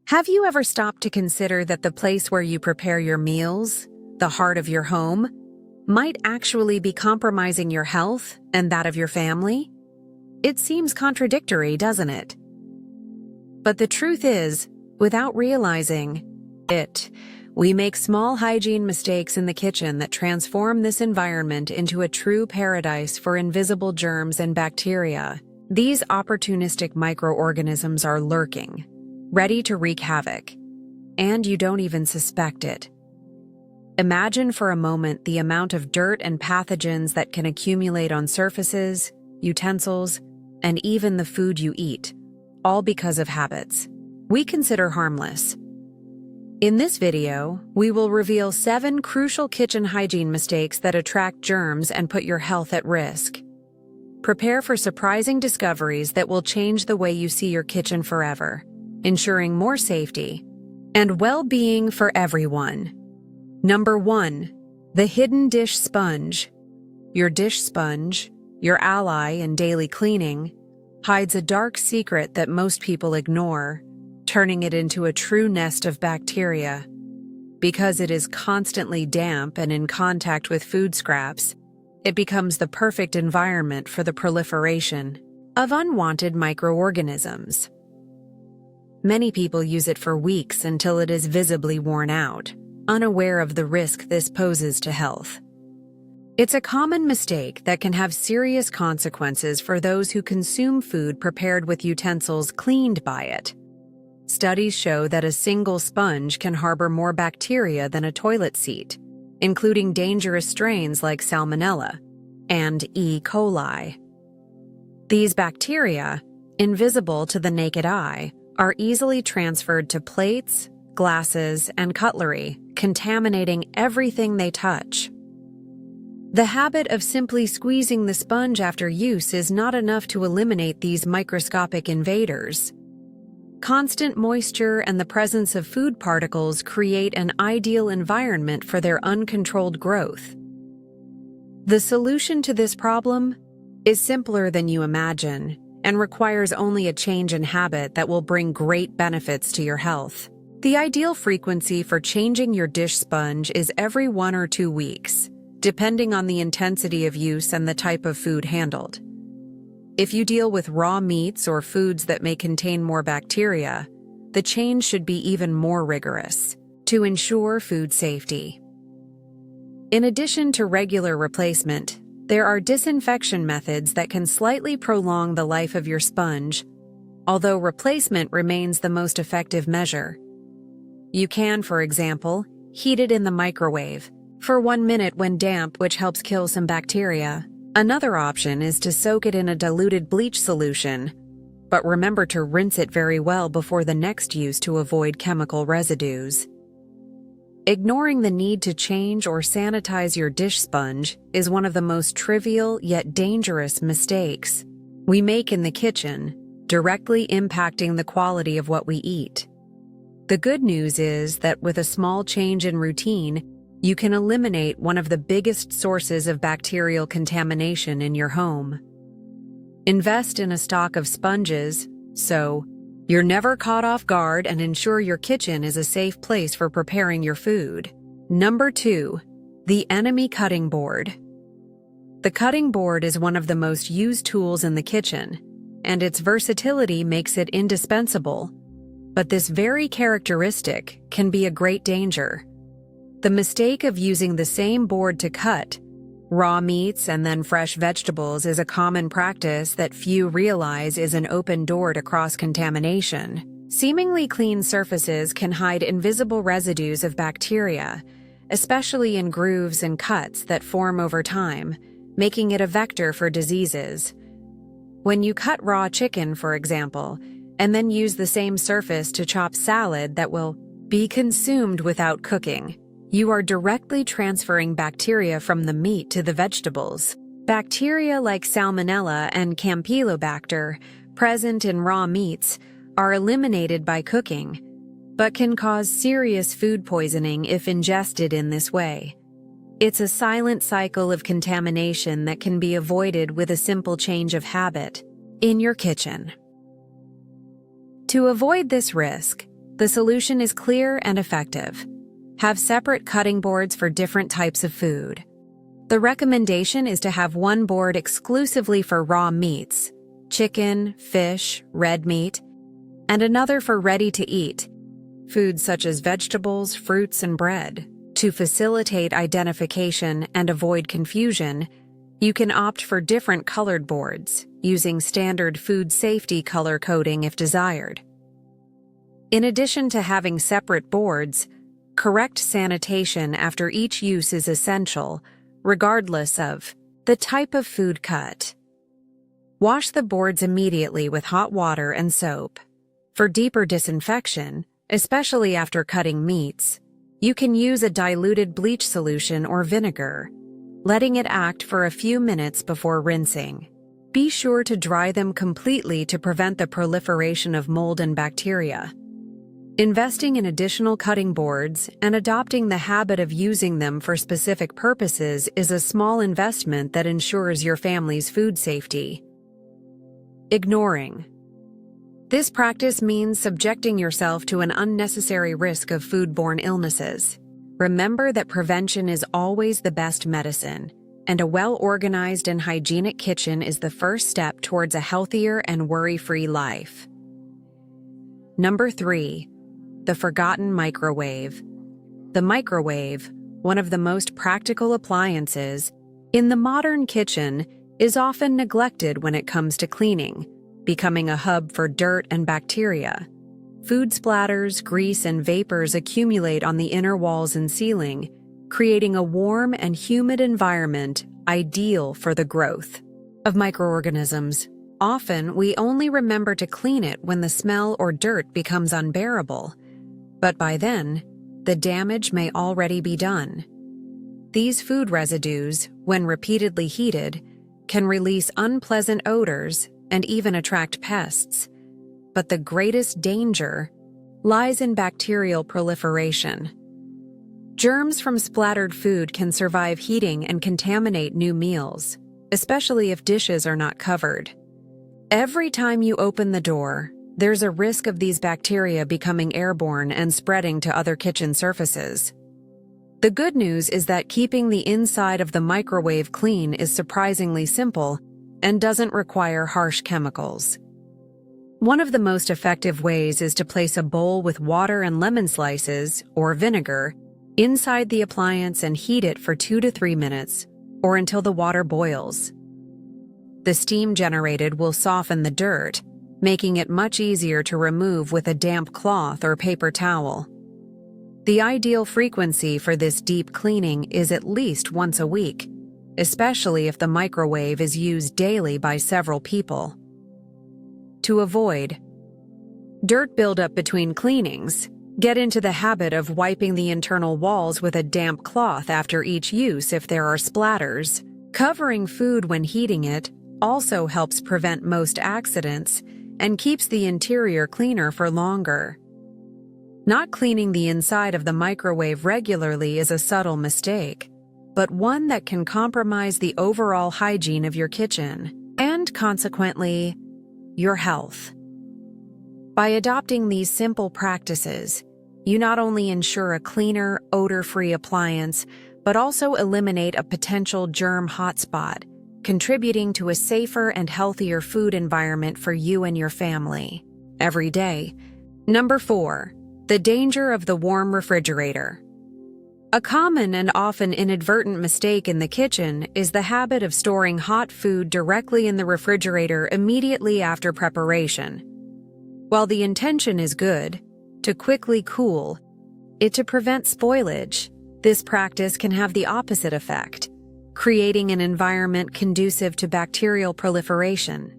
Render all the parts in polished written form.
Have you ever stopped to consider that the place where you prepare your meals, the heart of your home, might actually be compromising your health and that of your family? It seems contradictory, doesn't it? But the truth is, without realizing it, we make small hygiene mistakes in the kitchen that transform this environment into a true paradise for invisible germs and bacteria. These opportunistic microorganisms are lurking, ready to wreak havoc, and you don't even suspect it. Imagine for a moment the amount of dirt and pathogens that can accumulate on surfaces, utensils, and even the food you eat, all because of habits we consider harmless. In this video, we will reveal 7 crucial kitchen hygiene mistakes that attract germs and put your health at risk. Prepare for surprising discoveries that will change the way you see your kitchen forever, ensuring more safety and well-being for everyone. Number 1. The hidden dish sponge. Your dish sponge, your ally in daily cleaning, hides a dark secret that most people ignore, turning it into a true nest of bacteria. Because it is constantly damp and in contact with food scraps, it becomes the perfect environment for the proliferation of unwanted microorganisms. Many people use it for weeks until it is visibly worn out, unaware of the risk this poses to health. It's a common mistake that can have serious consequences for those who consume food prepared with utensils cleaned by it. Studies show that a single sponge can harbor more bacteria than a toilet seat, including dangerous strains like Salmonella and E. coli. These bacteria, invisible to the naked eye, are easily transferred to plates, glasses, and cutlery, contaminating everything they touch. The habit of simply squeezing the sponge after use is not enough to eliminate these microscopic invaders. Constant moisture and the presence of food particles create an ideal environment for their uncontrolled growth. The solution to this problem is simpler than you imagine and requires only a change in habit that will bring great benefits to your health. The ideal frequency for changing your dish sponge is every 1 or 2 weeks, depending on the intensity of use and the type of food handled. If you deal with raw meats or foods that may contain more bacteria, the change should be even more rigorous to ensure food safety. In addition to regular replacement, there are disinfection methods that can slightly prolong the life of your sponge, although replacement remains the most effective measure. You can, for example, heat it in the microwave for 1 minute when damp, which helps kill some bacteria. Another option is to soak it in a diluted bleach solution, but remember to rinse it very well before the next use to avoid chemical residues. Ignoring the need to change or sanitize your dish sponge is one of the most trivial yet dangerous mistakes we make in the kitchen, directly impacting the quality of what we eat. The good news is that with a small change in routine, you can eliminate one of the biggest sources of bacterial contamination in your home. Invest in a stock of sponges so you're never caught off guard, and ensure your kitchen is a safe place for preparing your food. Number 2. The enemy cutting board. The cutting board is one of the most used tools in the kitchen, and its versatility makes it indispensable. But this very characteristic can be a great danger. The mistake of using the same board to cut raw meats and then fresh vegetables is a common practice that few realize is an open door to cross-contamination. Seemingly clean surfaces can hide invisible residues of bacteria, especially in grooves and cuts that form over time, making it a vector for diseases. When you cut raw chicken, for example, and then use the same surface to chop salad that will be consumed without cooking, you are directly transferring bacteria from the meat to the vegetables. Bacteria like Salmonella and Campylobacter, present in raw meats, are eliminated by cooking, but can cause serious food poisoning if ingested in this way. It's a silent cycle of contamination that can be avoided with a simple change of habit in your kitchen. To avoid this risk, The solution is clear and effective. Have separate cutting boards for different types of food. The recommendation is to have one board exclusively for raw meats, chicken, fish, red meat, and another for ready-to-eat, foods such as vegetables, fruits, and bread. To facilitate identification and avoid confusion, you can opt for different colored boards, using standard food safety color coding if desired. In addition to having separate boards, correct sanitation after each use is essential, regardless of the type of food cut. Wash the boards immediately with hot water and soap. For deeper disinfection, especially after cutting meats, you can use a diluted bleach solution or vinegar, letting it act for a few minutes before rinsing. Be sure to dry them completely to prevent the proliferation of mold and bacteria. Investing in additional cutting boards and adopting the habit of using them for specific purposes is a small investment that ensures your family's food safety. Ignoring. This practice means subjecting yourself to an unnecessary risk of foodborne illnesses. Remember that prevention is always the best medicine, and a well-organized and hygienic kitchen is the first step towards a healthier and worry-free life. Number 3. The forgotten microwave. The microwave, one of the most practical appliances in the modern kitchen, is often neglected when it comes to cleaning, becoming a hub for dirt and bacteria. Food splatters, grease, and vapors accumulate on the inner walls and ceiling, creating a warm and humid environment ideal for the growth of microorganisms. Often, we only remember to clean it when the smell or dirt becomes unbearable, but by then, the damage may already be done. These food residues, when repeatedly heated, can release unpleasant odors and even attract pests. But the greatest danger lies in bacterial proliferation. Germs from splattered food can survive heating and contaminate new meals, especially if dishes are not covered. Every time you open the door, there's a risk of these bacteria becoming airborne and spreading to other kitchen surfaces. The good news is that keeping the inside of the microwave clean is surprisingly simple and doesn't require harsh chemicals. One of the most effective ways is to place a bowl with water and lemon slices, or vinegar, inside the appliance and heat it for 2 to 3 minutes, or until the water boils. The steam generated will soften the dirt, making it much easier to remove with a damp cloth or paper towel. The ideal frequency for this deep cleaning is at least once a week, especially if the microwave is used daily by several people. To avoid dirt buildup between cleanings, get into the habit of wiping the internal walls with a damp cloth after each use if there are splatters. Covering food when heating it also helps prevent most accidents and keeps the interior cleaner for longer. Not cleaning the inside of the microwave regularly is a subtle mistake, but one that can compromise the overall hygiene of your kitchen and, consequently, your health. By adopting these simple practices, you not only ensure a cleaner, odor-free appliance, but also eliminate a potential germ hotspot, contributing to a safer and healthier food environment for you and your family every day. Number 4. The danger of the warm refrigerator. A common and often inadvertent mistake in the kitchen is the habit of storing hot food directly in the refrigerator immediately after preparation. While the intention is good, to quickly cool it to prevent spoilage, this practice can have the opposite effect, creating an environment conducive to bacterial proliferation.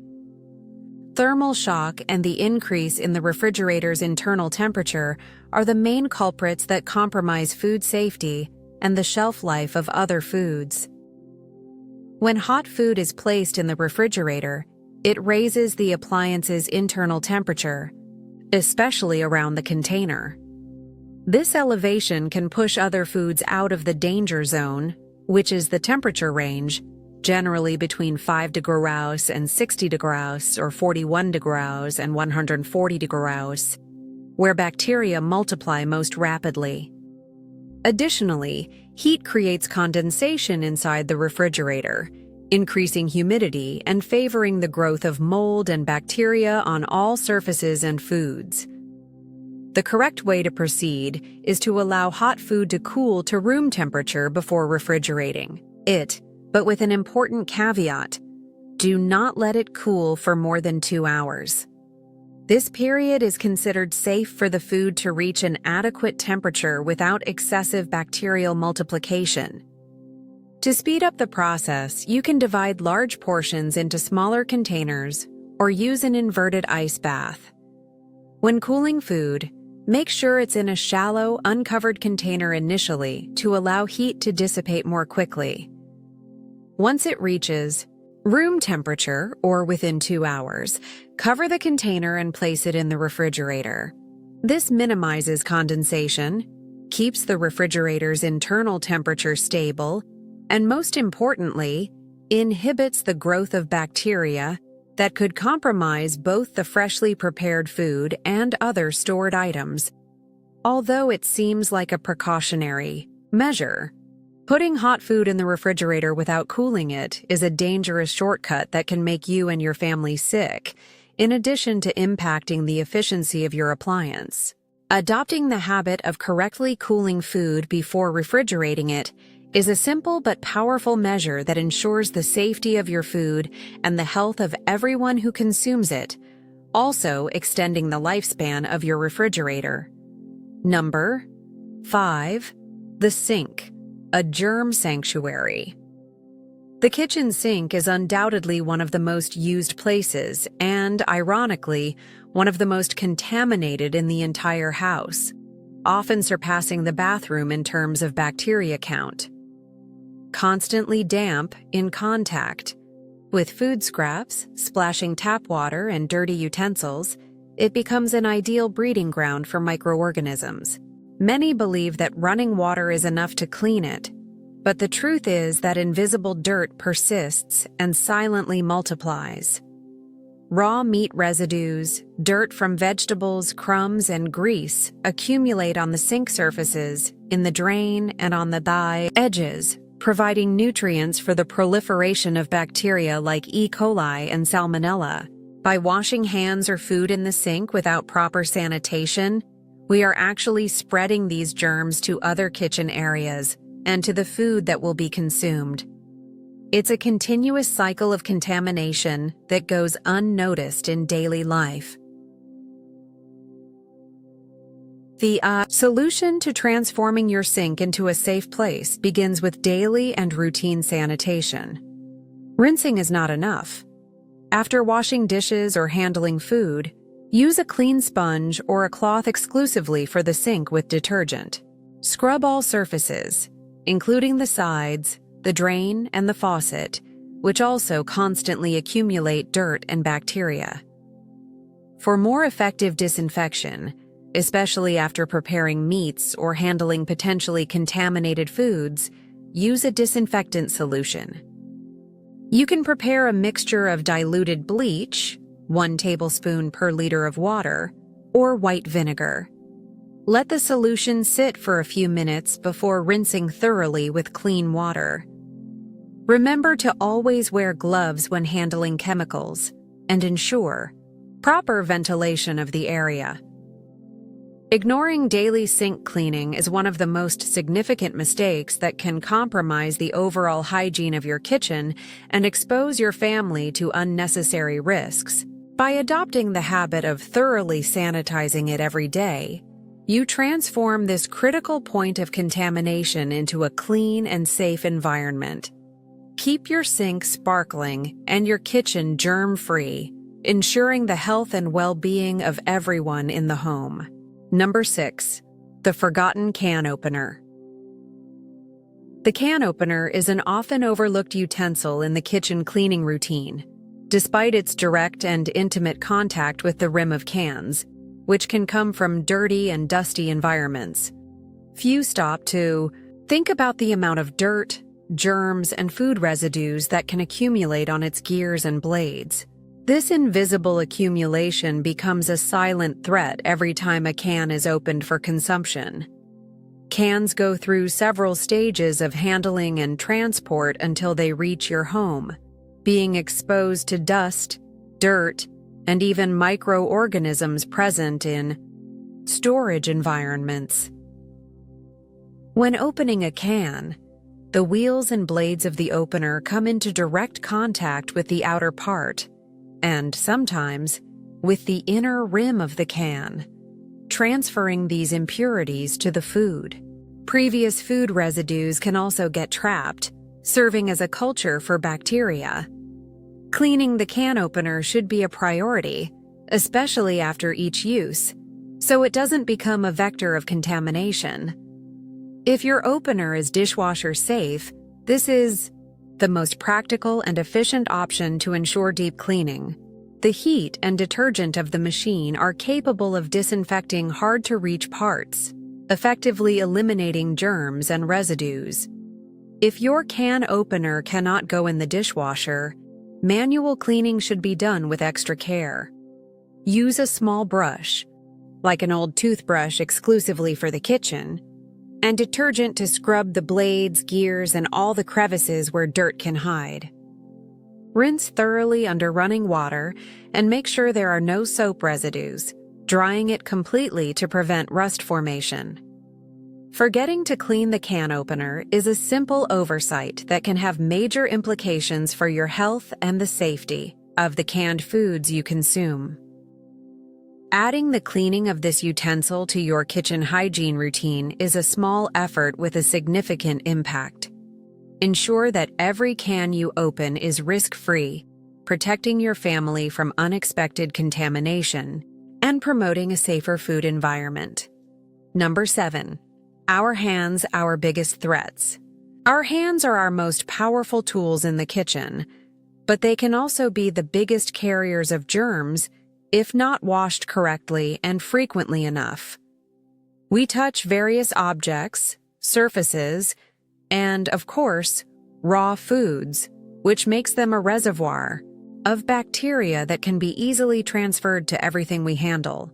Thermal shock and the increase in the refrigerator's internal temperature are the main culprits that compromise food safety and the shelf life of other foods. When hot food is placed in the refrigerator, it raises the appliance's internal temperature, especially around the container. This elevation can push other foods out of the danger zone, which is the temperature range, generally between 5 degrees and 60 degrees or 41 degrees and 140 degrees. where bacteria multiply most rapidly. Additionally, heat creates condensation inside the refrigerator, increasing humidity and favoring the growth of mold and bacteria on all surfaces and foods. The correct way to proceed is to allow hot food to cool to room temperature before refrigerating it, but with an important caveat: do not let it cool for more than 2 hours. This period is considered safe for the food to reach an adequate temperature without excessive bacterial multiplication. To speed up the process, you can divide large portions into smaller containers or use an inverted ice bath. When cooling food, make sure it's in a shallow, uncovered container initially to allow heat to dissipate more quickly. Once it reaches room temperature, or within 2 hours, cover the container and place it in the refrigerator. This minimizes condensation, keeps the refrigerator's internal temperature stable, and most importantly, inhibits the growth of bacteria that could compromise both the freshly prepared food and other stored items. Although it seems like a precautionary measure, putting hot food in the refrigerator without cooling it is a dangerous shortcut that can make you and your family sick, in addition to impacting the efficiency of your appliance. Adopting the habit of correctly cooling food before refrigerating it is a simple but powerful measure that ensures the safety of your food and the health of everyone who consumes it, also extending the lifespan of your refrigerator. Number 5. The sink, a germ sanctuary. The kitchen sink is undoubtedly one of the most used places and, ironically, one of the most contaminated in the entire house, often surpassing the bathroom in terms of bacteria count. Constantly damp in contact with food scraps, splashing tap water, and dirty utensils, it becomes an ideal breeding ground for microorganisms. Many believe that running water is enough to clean it, but the truth is that invisible dirt persists and silently multiplies. Raw meat residues, dirt from vegetables, crumbs, and grease accumulate on the sink surfaces, in the drain, and on the thigh edges, providing nutrients for the proliferation of bacteria like E. coli and Salmonella. By washing hands or food in the sink without proper sanitation, we are actually spreading these germs to other kitchen areas and to the food that will be consumed. It's a continuous cycle of contamination that goes unnoticed in daily life. The solution to transforming your sink into a safe place begins with daily and routine sanitation. Rinsing is not enough. After washing dishes or handling food, use a clean sponge or a cloth exclusively for the sink with detergent. Scrub all surfaces, including the sides, the drain, and the faucet, which also constantly accumulate dirt and bacteria. For more effective disinfection, especially after preparing meats or handling potentially contaminated foods, use a disinfectant solution. You can prepare a mixture of diluted bleach, 1 tablespoon per liter of water, or white vinegar. Let the solution sit for a few minutes before rinsing thoroughly with clean water. Remember to always wear gloves when handling chemicals, and ensure proper ventilation of the area. Ignoring daily sink cleaning is one of the most significant mistakes that can compromise the overall hygiene of your kitchen and expose your family to unnecessary risks. By adopting the habit of thoroughly sanitizing it every day, you transform this critical point of contamination into a clean and safe environment. Keep your sink sparkling and your kitchen germ-free, ensuring the health and well-being of everyone in the home. Number 6. The forgotten can opener. The can opener is an often overlooked utensil in the kitchen cleaning routine, despite its direct and intimate contact with the rim of cans, which can come from dirty and dusty environments. Few stop to think about the amount of dirt, germs, and food residues that can accumulate on its gears and blades. This invisible accumulation becomes a silent threat every time a can is opened for consumption. Cans go through several stages of handling and transport until they reach your home, being exposed to dust, dirt, and even microorganisms present in storage environments. When opening a can, the wheels and blades of the opener come into direct contact with the outer part, and sometimes with the inner rim of the can, transferring these impurities to the food. Previous food residues can also get trapped, serving as a culture for bacteria. Cleaning the can opener should be a priority, especially after each use, so it doesn't become a vector of contamination. If your opener is dishwasher safe, this is the most practical and efficient option to ensure deep cleaning. The heat and detergent of the machine are capable of disinfecting hard-to-reach parts, effectively eliminating germs and residues. If your can opener cannot go in the dishwasher, manual cleaning should be done with extra care. Use a small brush, like an old toothbrush exclusively for the kitchen, and detergent to scrub the blades, gears, and all the crevices where dirt can hide. Rinse thoroughly under running water and make sure there are no soap residues, drying it completely to prevent rust formation. Forgetting to clean the can opener is a simple oversight that can have major implications for your health and the safety of the canned foods you consume. Adding the cleaning of this utensil to your kitchen hygiene routine is a small effort with a significant impact. Ensure that every can you open is risk-free, protecting your family from unexpected contamination and promoting a safer food environment. Number 7. Our hands, our biggest threats. Our hands are our most powerful tools in the kitchen, but they can also be the biggest carriers of germs if not washed correctly and frequently enough. We touch various objects, surfaces, and, of course, raw foods, which makes them a reservoir of bacteria that can be easily transferred to everything we handle.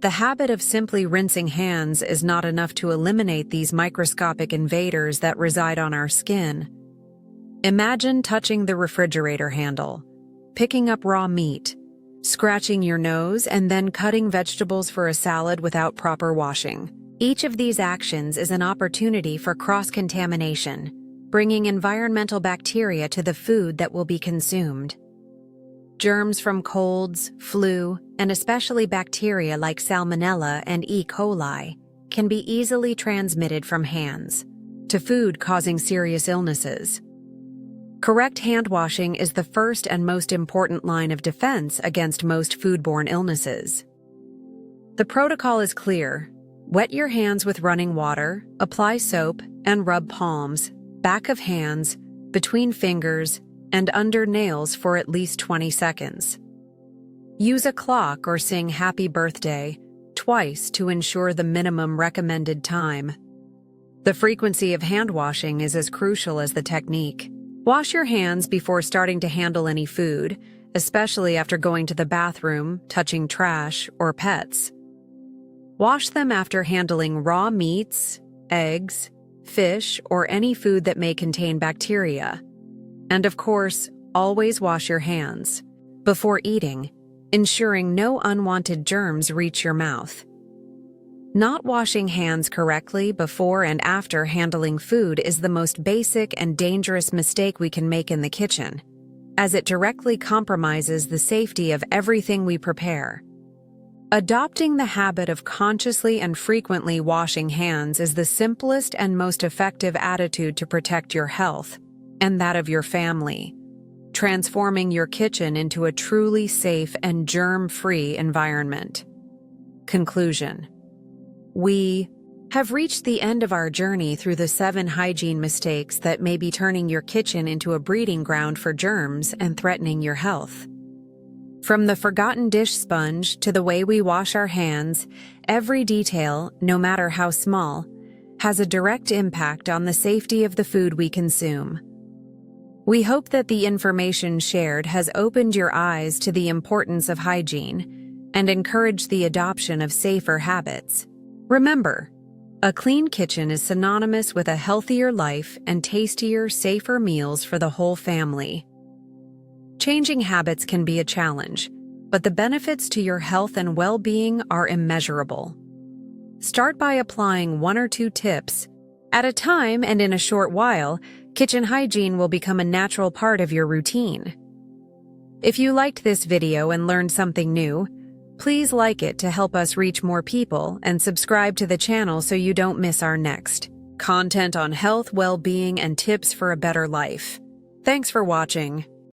The habit of simply rinsing hands is not enough to eliminate these microscopic invaders that reside on our skin. Imagine touching the refrigerator handle, picking up raw meat, scratching your nose, and then cutting vegetables for a salad without proper washing. Each of these actions is an opportunity for cross-contamination, bringing environmental bacteria to the food that will be consumed. Germs from colds, flu, and especially bacteria like Salmonella and E. coli can be easily transmitted from hands to food, causing serious illnesses. Correct hand washing is the first and most important line of defense against most foodborne illnesses. The protocol is clear. Wet your hands with running water, apply soap, and rub palms, back of hands, between fingers, and under nails for at least 20 seconds. Use a clock or sing Happy Birthday twice to ensure the minimum recommended time. The frequency of hand washing is as crucial as the technique. Wash your hands before starting to handle any food, especially after going to the bathroom, touching trash, or pets. Wash them after handling raw meats, eggs, fish, or any food that may contain bacteria. And of course, always wash your hands before eating, ensuring no unwanted germs reach your mouth. Not washing hands correctly before and after handling food is the most basic and dangerous mistake we can make in the kitchen, as it directly compromises the safety of everything we prepare. Adopting the habit of consciously and frequently washing hands is the simplest and most effective attitude to protect your health and that of your family, transforming your kitchen into a truly safe and germ-free environment. Conclusion. We have reached the end of our journey through the 7 hygiene mistakes that may be turning your kitchen into a breeding ground for germs and threatening your health. From the forgotten dish sponge to the way we wash our hands, every detail, no matter how small, has a direct impact on the safety of the food we consume. We hope that the information shared has opened your eyes to the importance of hygiene and encouraged the adoption of safer habits. Remember, a clean kitchen is synonymous with a healthier life and tastier, safer meals for the whole family. Changing habits can be a challenge, but the benefits to your health and well-being are immeasurable. Start by applying 1 or 2 tips at a time, and in a short while, kitchen hygiene will become a natural part of your routine. If you liked this video and learned something new, please like it to help us reach more people and subscribe to the channel so you don't miss our next content on health, well-being, and tips for a better life. Thanks for watching.